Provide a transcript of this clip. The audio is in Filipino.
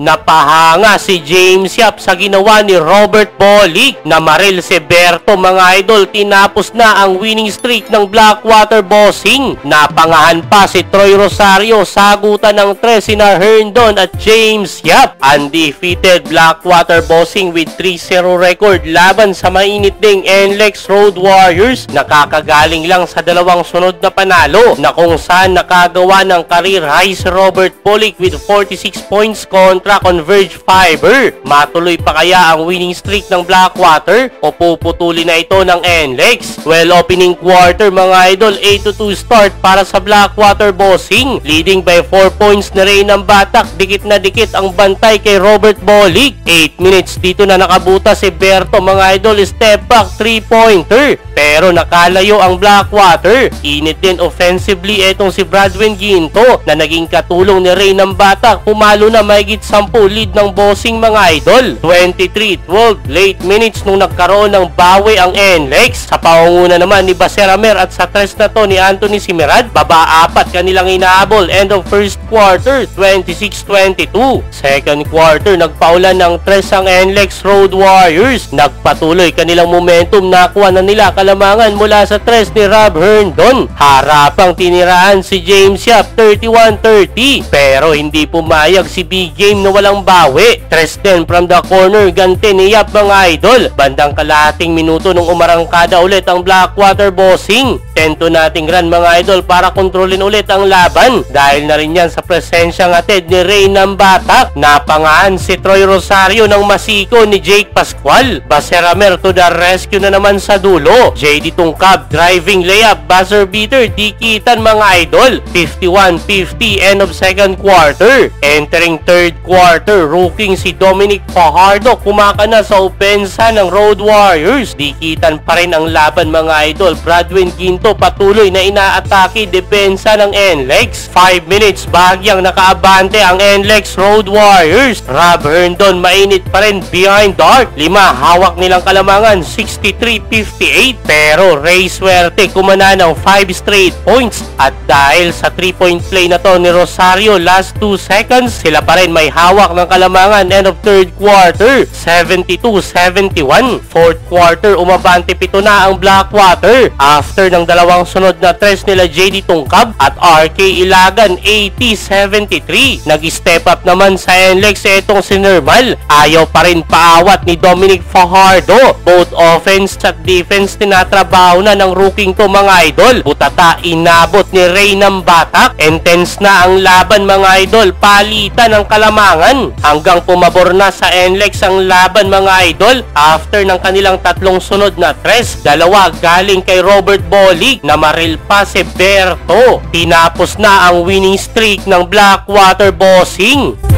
Napahanga si James Yap sa ginawa ni Robert Bolick. Namaril si Berto mga idol, tinapos na ang winning streak ng Blackwater Bossing. Napangahan pa si Troy Rosario, sagutan ng tres sina Herndon at James Yap. Undefeated Blackwater Bossing with 3-0 record laban sa mainit ding NLEX Road Warriors. Nakakagaling lang sa dalawang sunod na panalo na kung saan nakagawa ng career high si Robert Bolick with 46 points kontra Converge Fiber. Matuloy pa kaya ang winning streak ng Blackwater o puputulin na ito ng NLEX? Well, opening quarter mga idol, 8-2 start para sa Blackwater Bossing. Leading by 4 points na Ray ng Batak. Dikit na dikit ang bantay kay Robert Bolick. 8 minutes dito na nakabuta si Berto mga idol, step back 3-pointer. Pero nakalayo ang Blackwater. Init din offensively etong si Bradwin Ginto na naging katulong ni Ray ng Batak. Pumalo na mahigit 10 lead ng Bossing mga idol. 23-12 late minutes nung nagkaroon ng bawi ang NLEX. Sa pangunguna naman ni Baseramer at sa tres na to ni Anthony Simerad, baba 4 kanilang inaabol. End of first quarter, 26-22. Second quarter, nagpaulan ng tres ang NLEX Road Warriors. Nagpatuloy kanilang momentum, nakuha na nila kalamangan mula sa tres ni Rob Herndon. Harapang tiniraan si James Yap, 31-30. Pero hindi pumayag si Big Game na walang bawi. Tres din from the corner, gante ni Yap mga idol. Bandang kalahating minuto nung umarangkada ulit ang Blackwater Bossing. Tento nating run mga idol para kontrolin ulit ang laban. Dahil na rin yan sa presensyang atid ni Ray ng Batak. Napangaan si Troy Rosario ng masiko ni Jake Pascual. Baseramer to the rescue na naman sa dulo. JD Tungkab driving layup, buzzer beater, dikitan mga idol. 51-50 end of second quarter. Entering third quarter, rookie si Dominic Fajardo kumakana sa opensa ng Road Warriors. Dikitan pa rin ang laban mga idol. Bradwin Ginto patuloy na inaatake depensa ng NLEX. 5 minutes bahagyang nakaabante ang NLEX Road Warriors. Rob Herndon mainit pa rin behind the arc. 5 hawak nilang kalamangan, 63-58. Pero Ray Suerte kumana ng 5 straight points. At dahil sa 3-point play na to ni Rosario last 2 seconds, sila pa rin may hawak ng kalamangan. End of third quarter, 72-71. Fourth quarter, umabante 7 na ang Blackwater after ng dalawang sunod na tres nila JD Tungkab at RK Ilagan, 80-73. Nag-step up naman sa NLEX etong si Nermal. Ayaw pa rin paawat ni Dominic Fajardo. Both offense at defense tinatrabaho na ng rookie to mga idol. Butata inabot ni Ray ng Batak. Intense na ang laban mga idol. Palitan ng kalamangan hanggang pumabor na sa NLEX ang laban mga idol after ng kanilang tatlong sunod na tres. Dalawa galing kay Robert Bolick, namaril pa si Berto. Tinapos na ang winning streak ng Blackwater Bossing.